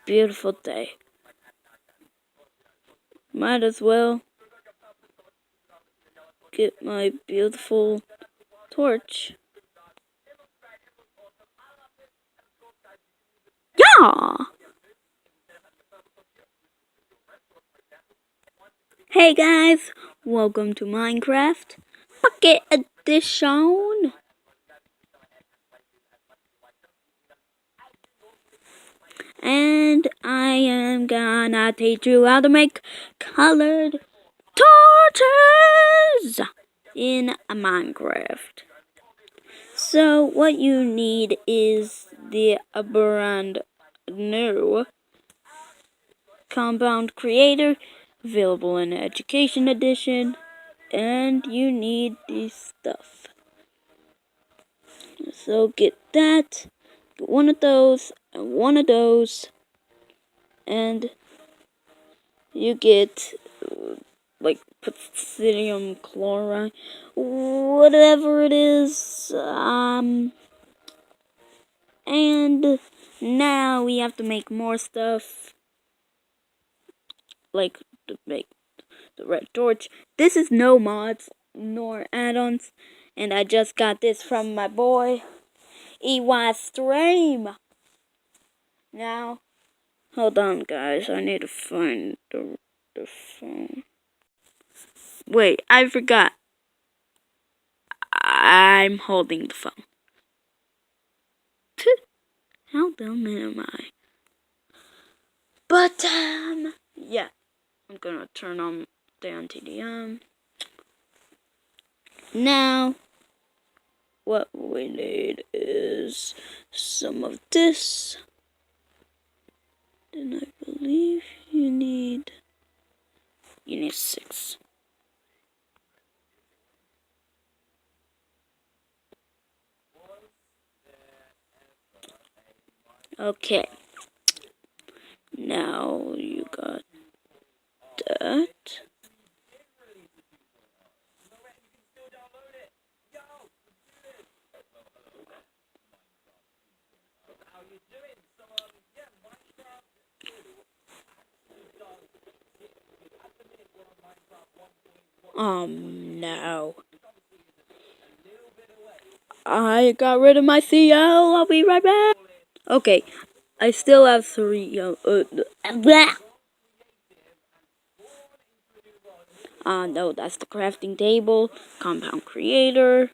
Beautiful day. Might as well get my beautiful torch. Yeah! Hey guys, welcome to Minecraft Pocket Edition. And I am gonna teach you how to make colored torches in Minecraft. So what you need is the brand new compound creator, available in education edition, and you need this stuff. So get that, get one of those, and one of those, and you get like potassium chloride, whatever it is, and now we have to make more stuff, like to make the red torch. This is no mods nor add-ons, and I just got this from my boy EY Stream. Now, hold on guys, I need to find the phone. Wait, I forgot. I'm holding the phone. How dumb am I? But, yeah. I'm gonna turn on down TDM. Now, what we need is some of this. Then I believe you need 6. Okay. Now you got that. No. I got rid of my CL. I'll be right back. Okay, I still have 3. No, that's the crafting table, compound creator.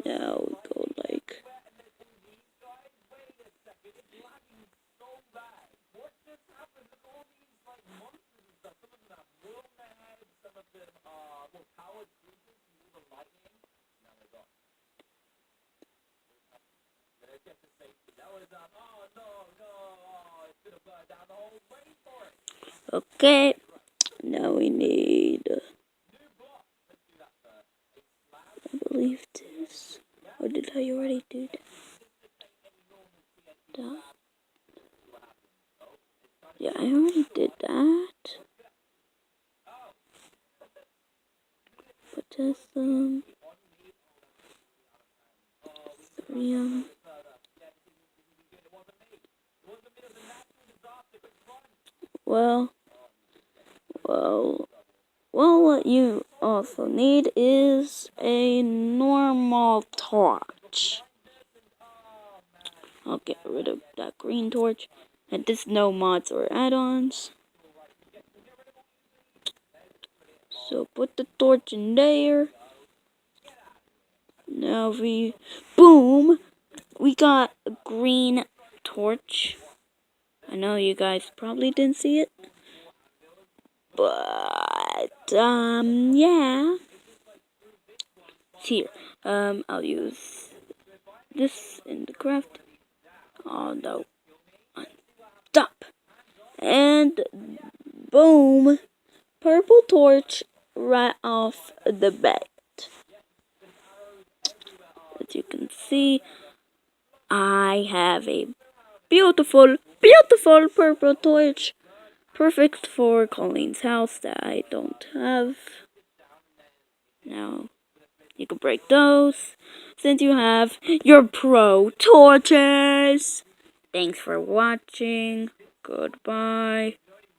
Now we go like. Okay, now we need, I believe this, or did I already do that? Yeah, I already did that. Potassium, 3. Well, what you also need is a normal torch. I'll get rid of that green torch. And this no mods or add-ons. So put the torch in there. Now boom! We got a green torch. I know you guys probably didn't see it. But, yeah. Here, I'll use this in the craft. Oh no. Stop. And boom. Purple torch right off the bat. As you can see, I have a beautiful, beautiful purple torch. Perfect for Colleen's house that I don't have. Now, you can don't break those, since you have your pro torches. Thanks for watching. Goodbye.